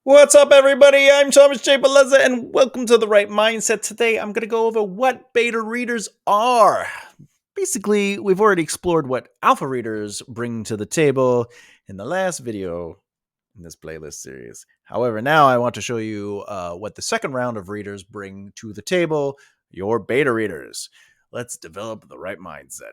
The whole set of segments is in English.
What's up, everybody? I'm Thomas J. Bellezza, and welcome to The Right Mindset. Today, I'm going to go over what beta readers are. Basically, we've already explored what alpha readers bring to the table in the last video in this playlist series. However, now I want to show you what the second round of readers bring to the table, your beta readers. Let's develop the right mindset.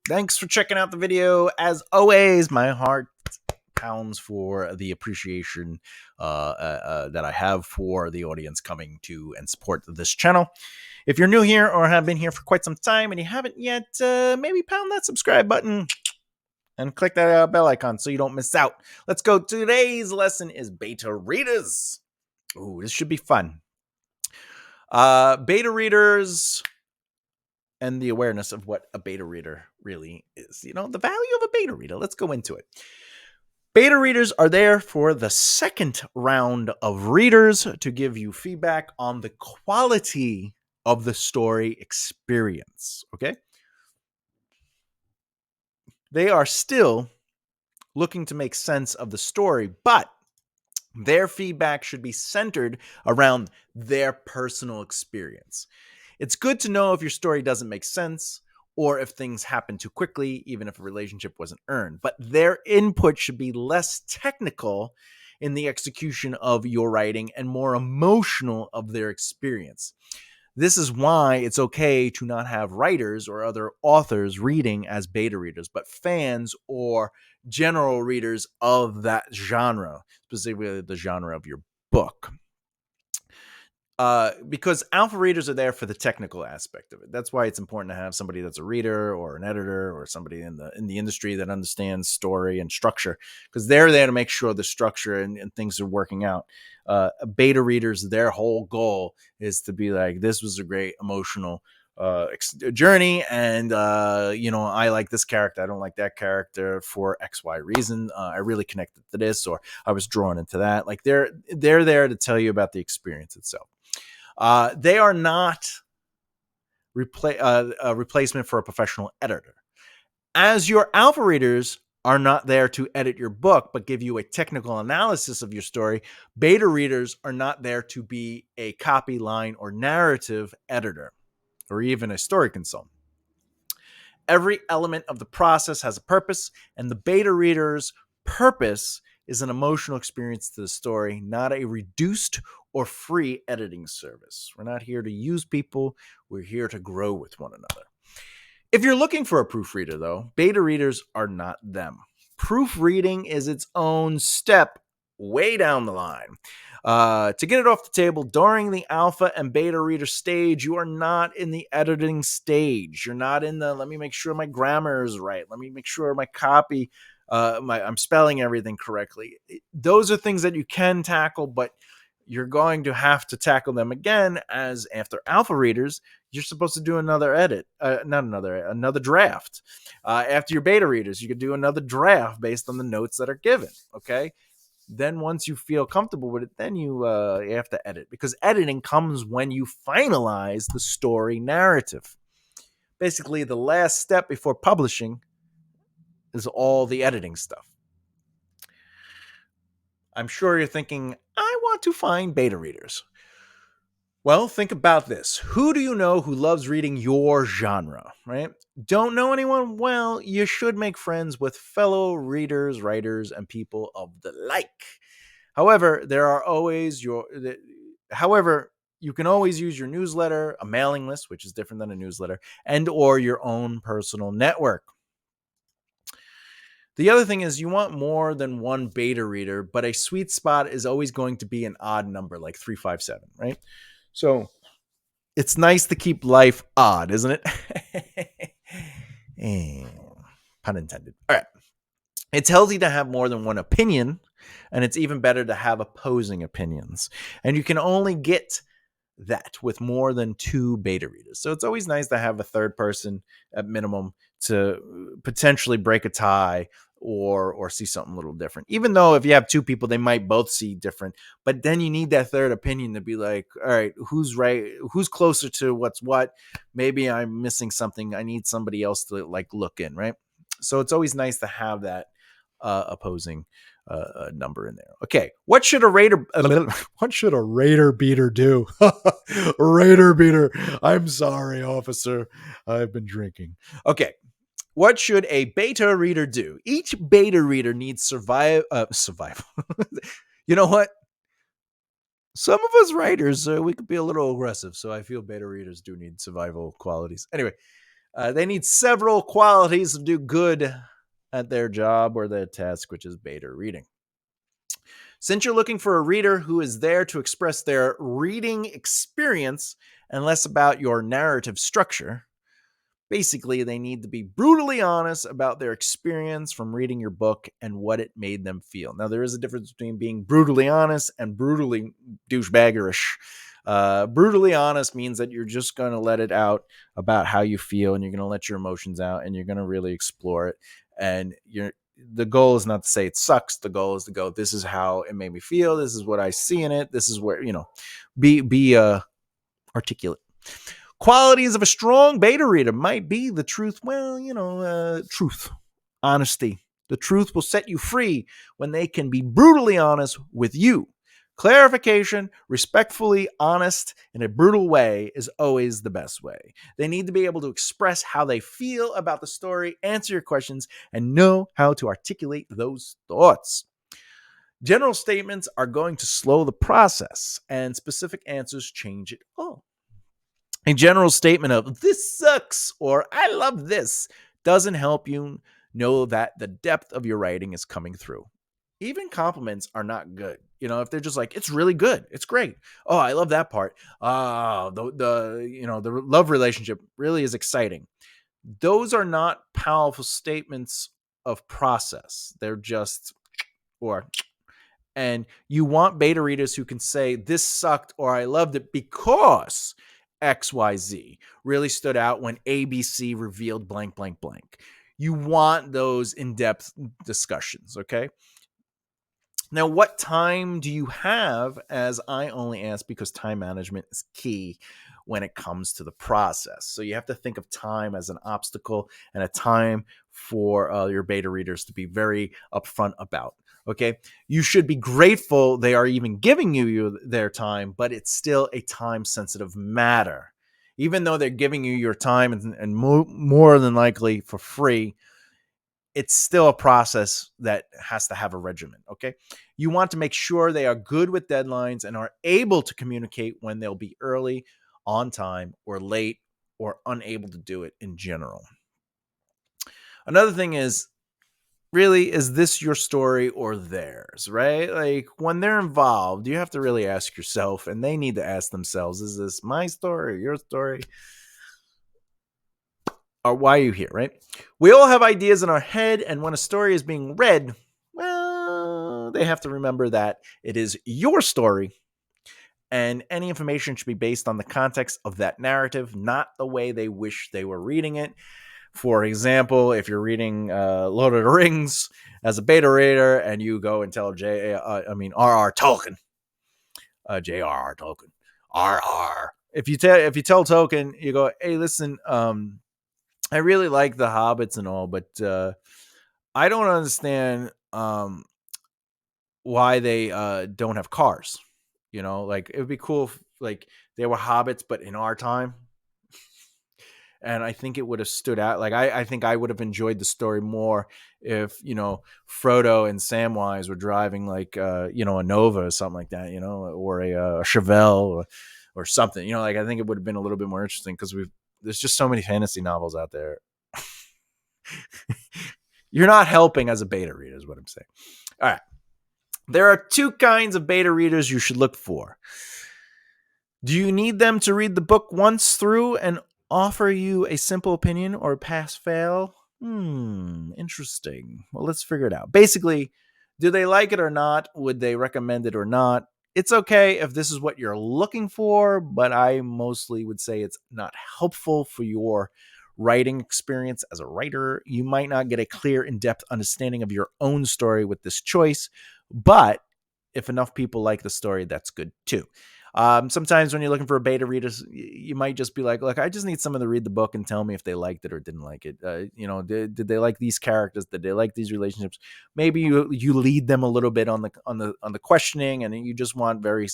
Thanks for checking out the video. As always, my heart pounds for the appreciation that I have for the audience coming to and support this channel. If you're new here or have been here for quite some time and you haven't yet, maybe pound that subscribe button and click that bell icon so you don't miss out. Let's go. Today's lesson is beta readers. Ooh, this should be fun. Beta readers and the awareness of what a beta reader really is. You know, the value of a beta reader. Let's go into it. Beta readers are there for the second round of readers to give you feedback on the quality of the story experience. Okay? They are still looking to make sense of the story, but their feedback should be centered around their personal experience. It's good to know if your story doesn't make sense or if things happen too quickly, even if a relationship wasn't earned. But their input should be less technical in the execution of your writing and more emotional of their experience. This is why it's okay to not have writers or other authors reading as beta readers, but fans or general readers of that genre, specifically the genre of your book. Because alpha readers are there for the technical aspect of it. That's why it's important to have somebody that's a reader or an editor or somebody in the industry that understands story and structure, because they're there to make sure the structure and things are working out. Beta readers, their whole goal is to be like, this was a great emotional journey, and I like this character, I don't like that character for XY reason. I really connected to this, or I was drawn into that. Like they're there to tell you about the experience itself. They are not a replacement for a professional editor. As your alpha readers are not there to edit your book, but give you a technical analysis of your story, beta readers are not there to be a copy, line, or narrative editor, or even a story consultant. Every element of the process has a purpose, and the beta reader's purpose is an emotional experience to the story, not a reduced or free editing service. We're not here to use people. We're here to grow with one another. If you're looking for a proofreader, though, beta readers are not them. Proofreading is its own step way down the line. To get it off the table during the alpha and beta reader stage, you are not in the editing stage. You're not in the, let me make sure my grammar is right. Let me make sure my copy, I'm spelling everything correctly. Those are things that you can tackle, but you're going to have to tackle them again, as after alpha readers, you're supposed to do another edit, another draft. After your beta readers, you could do another draft based on the notes that are given. Okay. Then once you feel comfortable with it, then you have to edit, because editing comes when you finalize the story narrative. Basically, the last step before publishing is all the editing stuff. I'm sure you're thinking, I want to find beta readers. Well, think about this. Who do you know who loves reading your genre, right? Don't know anyone? Well, you should make friends with fellow readers, writers, and people of the like. However, you can always use your newsletter, a mailing list, which is different than a newsletter, and or your own personal network. The other thing is, you want more than one beta reader, but a sweet spot is always going to be an odd number, like 357, right? So it's nice to keep life odd, isn't it? Pun intended. All right. It's healthy to have more than one opinion, and it's even better to have opposing opinions. And you can only get that with more than two beta readers. So it's always nice to have a third person at minimum to potentially break a tie or see something a little different. Even though if you have two people, they might both see different, but then you need that third opinion to be like, all right, who's right? Who's closer to what's what? Maybe I'm missing something. I need somebody else to like look in, right? So it's always nice to have that opposing number in there. Okay, what should a raider beater do? Raider beater. I'm sorry, officer. I've been drinking. Okay. What should a beta reader do? Each beta reader needs survival. You know what? Some of us writers, we could be a little aggressive, so I feel beta readers do need survival qualities. Anyway, they need several qualities to do good at their job or their task, which is beta reading. Since you're looking for a reader who is there to express their reading experience and less about your narrative structure, basically, they need to be brutally honest about their experience from reading your book and what it made them feel. Now, there is a difference between being brutally honest and brutally douchebaggerish. Brutally honest means that you're just going to let it out about how you feel, and you're going to let your emotions out, and you're going to really explore it. And the goal is not to say it sucks. The goal is to go, this is how it made me feel. This is what I see in it. This is where, be articulate. Qualities of a strong beta reader might be the truth. Well, truth, honesty. The truth will set you free when they can be brutally honest with you. Clarification, respectfully honest in a brutal way is always the best way. They need to be able to express how they feel about the story, answer your questions, and know how to articulate those thoughts. General statements are going to slow the process, and specific answers change it all. A general statement of "this sucks" or "I love this" doesn't help you know that the depth of your writing is coming through. Even compliments are not good. If they're just like, "It's really good. It's great. Oh, I love that part. The love relationship really is exciting." Those are not powerful statements of process. They're just or and you want beta readers who can say, "This sucked," or "I loved it because XYZ really stood out when ABC revealed blank, blank, blank." You want those in-depth discussions, okay? Now, what time do you have? As I only ask because time management is key when it comes to the process. So you have to think of time as an obstacle and a time for your beta readers to be very upfront about. Okay, you should be grateful they are even giving you their time, but it's still a time-sensitive matter. Even though they're giving you your time and more than likely for free, it's still a process that has to have a regimen, okay? You want to make sure they are good with deadlines and are able to communicate when they'll be early, on time, or late, or unable to do it in general. Another thing is, really, is this your story or theirs, right? Like, when they're involved, you have to really ask yourself, and they need to ask themselves, is this my story or your story? Or why are you here, right? We all have ideas in our head, and when a story is being read, well, they have to remember that it is your story, and any information should be based on the context of that narrative, not the way they wish they were reading it. For example, if you're reading Lord of the Rings as a beta reader, and you go and tell R.R. Tolkien, J.R.R. Tolkien, R.R. If you tell Tolkien, you go, hey, listen, I really like the Hobbits and all, but I don't understand why they don't have cars. Like, it would be cool if like they were hobbits, but in our time. And I think it would have stood out. Like, I think I would have enjoyed the story more if, Frodo and Samwise were driving like, a Nova or something like that, or a Chevelle or something, like, I think it would have been a little bit more interesting because there's just so many fantasy novels out there. You're not helping as a beta reader is what I'm saying. All right. There are two kinds of beta readers you should look for. Do you need them to read the book once through and offer you a simple opinion or pass fail? Interesting. Well, let's figure it out. Basically, do they like it or not? Would they recommend it or not? It's okay if this is what you're looking for, but I mostly would say it's not helpful for your writing experience as a writer. You might not get a clear, in depth understanding of your own story with this choice, but if enough people like the story, that's good too. Sometimes when you're looking for a beta reader, you might just be like, look, I just need someone to read the book and tell me if they liked it or didn't like it. Did they like these characters? Did they like these relationships? Maybe you lead them a little bit on the questioning, and you just want very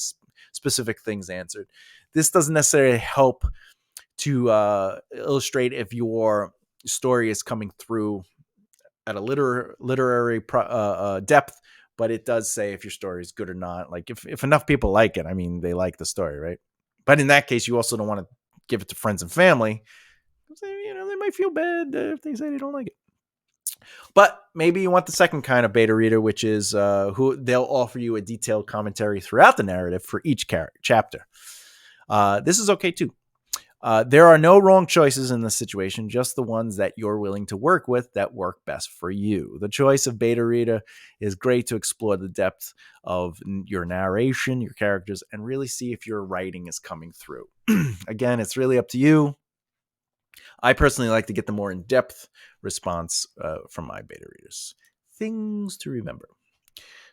specific things answered. This doesn't necessarily help to illustrate if your story is coming through at a literary depth, but it does say if your story is good or not. Like if enough people like it, I mean, they like the story, right? But in that case, you also don't want to give it to friends and family. They might feel bad if they say they don't like it. But maybe you want the second kind of beta reader, which is who they'll offer you a detailed commentary throughout the narrative for each chapter. This is okay too. There are no wrong choices in this situation, just the ones that you're willing to work with that work best for you. The choice of beta reader is great to explore the depth of your narration, your characters, and really see if your writing is coming through. Again, it's really up to you. I personally like to get the more in-depth response from my beta readers. Things to remember.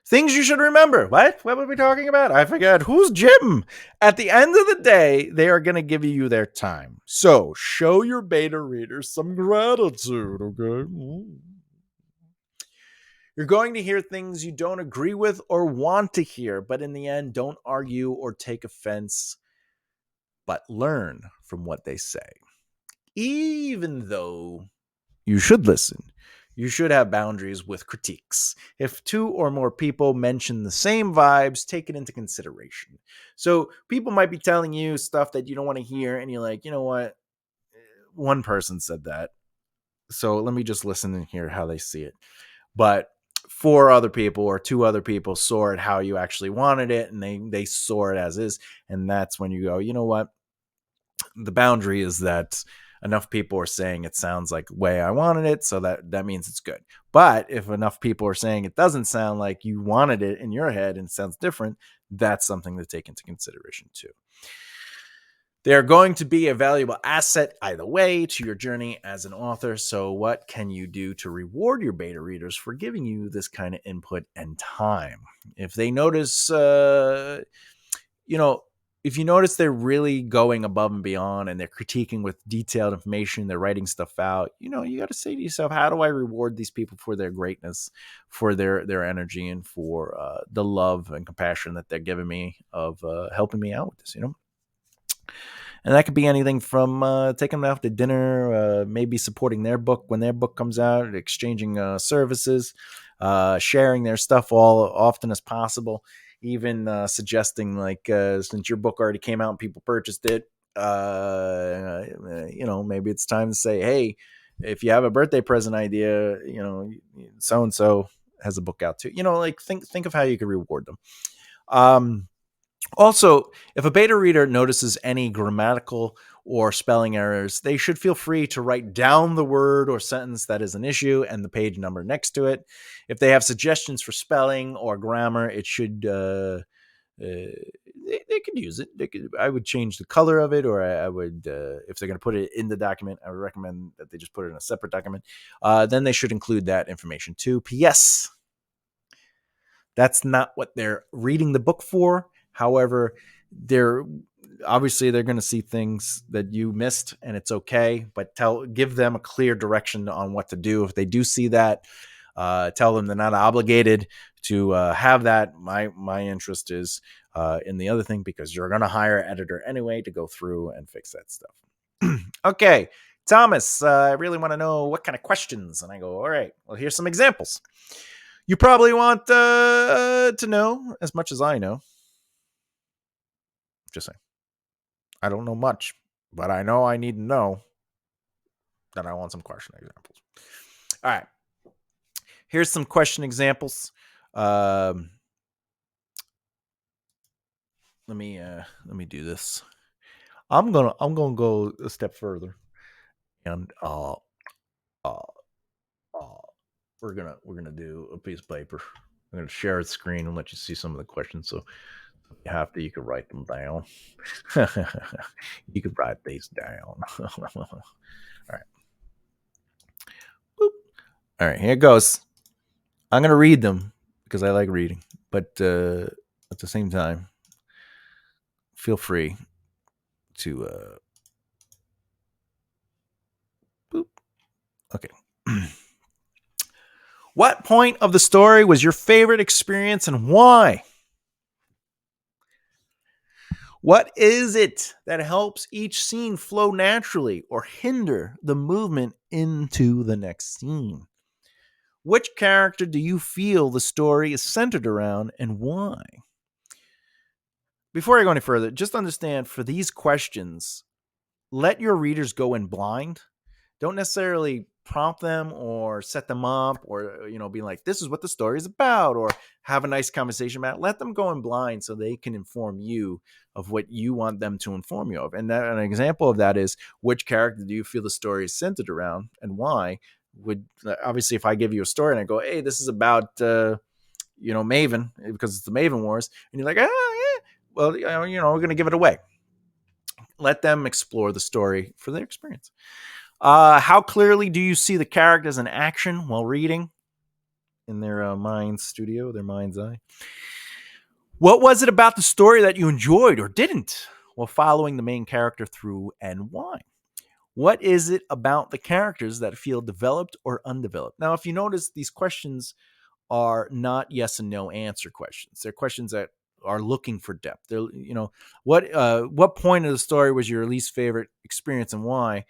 Things you should remember. What? What were we talking about? I forgot. Who's Jim? At the end of the day, they are going to give you their time. So show your beta readers some gratitude, okay? You're going to hear things you don't agree with or want to hear, but in the end, don't argue or take offense, but learn from what they say. Even though you should listen, you should have boundaries with critiques. If two or more people mention the same vibes, take it into consideration. So people might be telling you stuff that you don't want to hear, and you're like, you know what? One person said that, so let me just listen and hear how they see it. But four other people or two other people saw it how you actually wanted it, and they saw it as is. And that's when you go, you know what? The boundary is that enough people are saying it sounds like the way I wanted it, so that means it's good. But if enough people are saying it doesn't sound like you wanted it in your head and it sounds different, that's something to take into consideration too. They're going to be a valuable asset either way to your journey as an author. So what can you do to reward your beta readers for giving you this kind of input and time? If they notice, if you notice they're really going above and beyond and they're critiquing with detailed information, they're writing stuff out, you got to say to yourself, how do I reward these people for their greatness, for their energy, and for the love and compassion that they're giving me of helping me out with this, And that could be anything from taking them out to dinner, maybe supporting their book when their book comes out, exchanging services, sharing their stuff all often as possible, even suggesting since your book already came out and people purchased it, maybe it's time to say, hey, if you have a birthday present idea, so and so has a book out too. Think of how you could reward them. Also, if a beta reader notices any grammatical or spelling errors, they should feel free to write down the word or sentence that is an issue and the page number next to it. If they have suggestions for spelling or grammar, it should they could use it. I would change the color of it, or I would, if they're going to put it in the document, I would recommend that they just put it in a separate document. Then they should include that information too. P.S. That's not what they're reading the book for. However, they're going to see things that you missed, and it's okay. But give them a clear direction on what to do if they do see that. Tell them they're not obligated to have that. My interest is in the other thing, because you're going to hire an editor anyway to go through and fix that stuff. Okay, Thomas, I really want to know what kind of questions. And I go, all right, well, here's some examples. You probably want to know as much as I know. Just saying. I don't know much, but I know I need to know that I want some question examples. All right. Here's some question examples. Let me do this. I'm gonna go a step further, and uh, uh we're gonna do a piece of paper. I'm gonna share a screen and let you see some of the questions. So if you have to, you can write them down. You can write these down. All right. Boop. All right, here it goes. I'm gonna read them because I like reading, but at the same time, feel free to boop. Okay. What point of the story was your favorite experience and why? What is it that helps each scene flow naturally or hinder the movement into the next scene? Which character do you feel the story is centered around and why? Before I go any further, just understand for these questions, let your readers go in blind. Don't necessarily prompt them or set them up or be like, this is what the story is about, or have a nice conversation about it. Let them go in blind so they can inform you of what you want them to inform you of. And an example of that is, which character do you feel the story is centered around and why? Would obviously, if I give you a story and I go, hey, this is about Maven, because it's the Maven Wars, and you're like, oh yeah, well, we're going to give it away. Let them explore the story for their experience. How clearly do you see the characters in action while reading in their mind's eye? What was it about the story that you enjoyed or didn't while following the main character through, and why? What is it about the characters that feel developed or undeveloped? Now, if you notice, these questions are not yes and no answer questions. They're questions that are looking for depth. They're, what point of the story was your least favorite experience and why?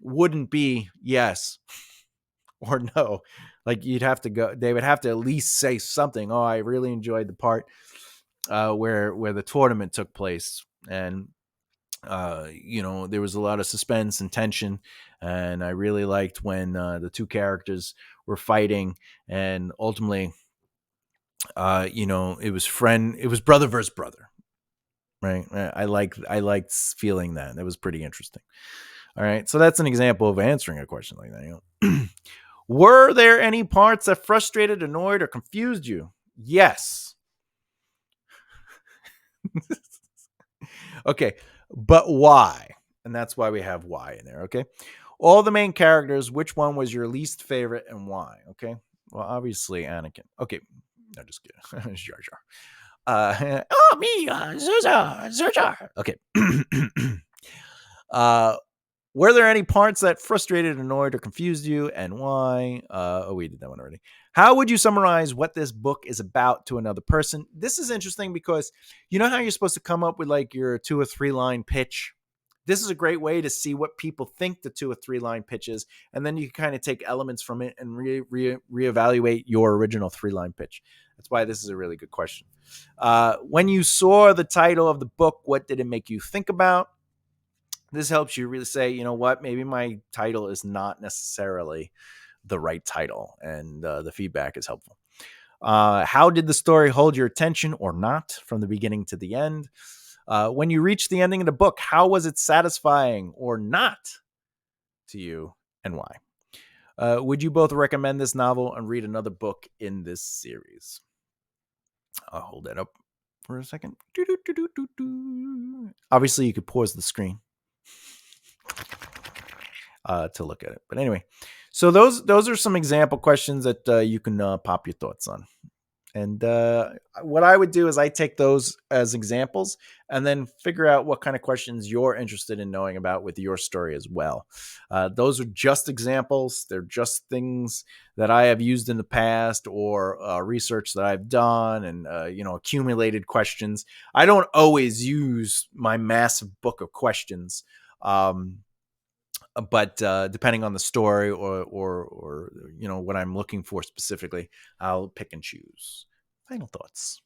Wouldn't be yes or no. Like, you'd have to go, they would have to at least say something. Oh, I really enjoyed the part where the tournament took place, and there was a lot of suspense and tension, and I really liked when the two characters were fighting, and ultimately it was brother versus brother, right? I liked feeling that was pretty interesting. All right, so that's an example of answering a question like that. Were there any parts that frustrated, annoyed, or confused you? Yes. Okay, but why? And that's why we have why in there, okay? All the main characters, which one was your least favorite and why? Okay. Well, obviously Anakin. Okay. No, just kidding. Jar Jar. Me, Jar Jar. Okay. Were there any parts that frustrated, annoyed, or confused you, and why? We did that one already. How would you summarize what this book is about to another person? This is interesting because you know how you're supposed to come up with like your 2 or 3 line pitch? This is a great way to see what people think the 2 or 3 line pitch is, and then you can kind of take elements from it and reevaluate your original 3 line pitch. That's why this is a really good question. When you saw the title of the book, what did it make you think about? This helps you really say, you know what, maybe my title is not necessarily the right title, and the feedback is helpful. How did the story hold your attention or not from the beginning to the end? When you reach the ending of the book, how was it satisfying or not to you, and why? Would you both recommend this novel and read another book in this series? I'll hold that up for a second. Obviously, you could pause the screen to look at it. But anyway, so those are some example questions that you can pop your thoughts on. And what I would do is I take those as examples and then figure out what kind of questions you're interested in knowing about with your story as well. Those are just examples. They're just things that I have used in the past, or research that I've done, and accumulated questions. I don't always use my massive book of questions. But depending on the story or what I'm looking for specifically, I'll pick and choose. Final thoughts.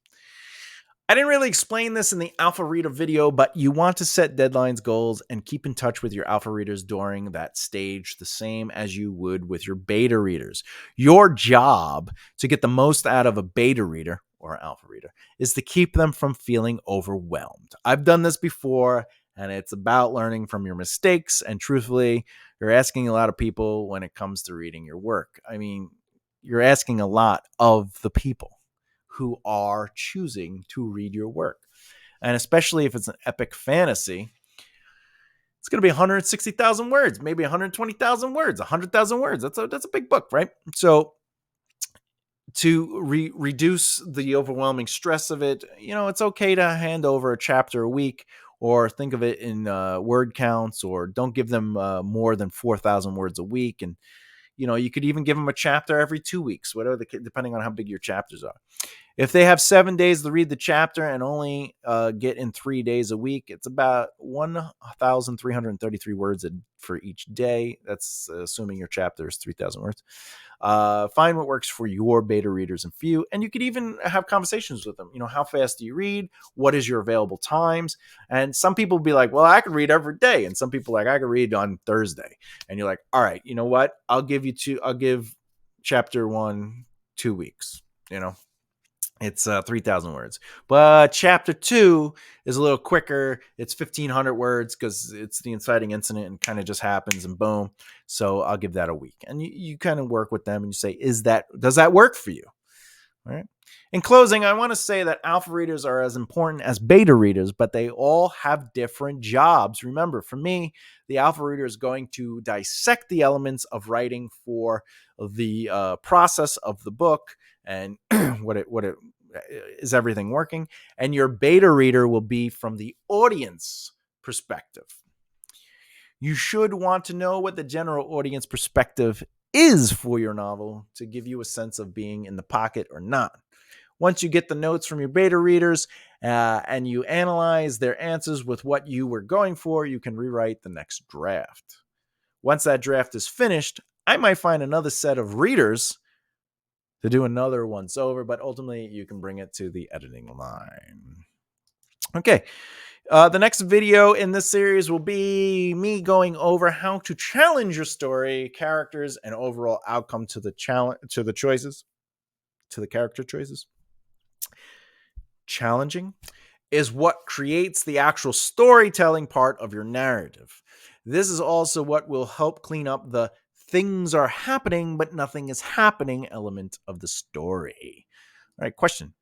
I didn't really explain this in the alpha reader video, but you want to set deadlines, goals, and keep in touch with your alpha readers during that stage, the same as you would with your beta readers. Your job to get the most out of a beta reader or alpha reader is to keep them from feeling overwhelmed. I've done this before, And it's about learning from your mistakes. And truthfully, you're asking a lot of people when it comes to reading your work. I mean, you're asking a lot of the people who are choosing to read your work. And especially if it's an epic fantasy, it's going to be 160,000 words, maybe 120,000 words, 100,000 words. That's a big book, right? So to reduce the overwhelming stress of it, it's okay to hand over a chapter a week, or think of it in word counts, or don't give them more than 4,000 words a week. And you could even give them a chapter every 2 weeks, whatever depending on how big your chapters are. If they have 7 days to read the chapter and only get in 3 days a week, it's about 1,333 words for each day. That's assuming your chapter is 3,000 words. Find what works for your beta readers and few. And you could even have conversations with them. How fast do you read? What is your available times? And some people will be like, well, I could read every day. And some people like, I could read on Thursday. And you're like, all right, you know what? I'll give chapter 1 2 weeks. It's 3,000 words. But chapter 2 is a little quicker. It's 1,500 words because it's the inciting incident and kind of just happens and boom. So I'll give that a week. And you kind of work with them and you say, does that work for you? All right. In closing, I want to say that alpha readers are as important as beta readers, but they all have different jobs. Remember, for me, the alpha reader is going to dissect the elements of writing for the process of the book and what it is everything working. And your beta reader will be from the audience perspective. You should want to know what the general audience perspective is for your novel to give you a sense of being in the pocket or not. Once you get the notes from your beta readers and you analyze their answers with what you were going for, you can rewrite the next draft. Once that draft is finished, I might find another set of readers to do another once over, but ultimately you can bring it to the editing line. Okay. The next video in this series will be me going over how to challenge your story, characters, and overall outcome to the character choices. Challenging is what creates the actual storytelling part of your narrative. This is also what will help clean up the things are happening but nothing is happening element of the story. All right, question.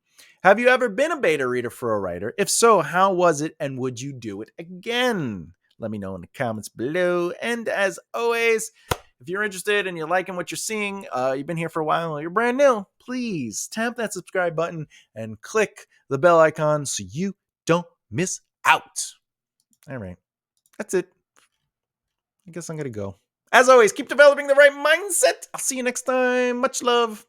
Have you ever been a beta reader for a writer? If so, how was it and would you do it again? Let me know in the comments below. And as always, if you're interested and you're liking what you're seeing, you've been here for a while or you're brand new, please tap that subscribe button and click the bell icon so you don't miss out. All right, that's it. I guess I'm going to go. As always, keep developing the right mindset. I'll see you next time. Much love.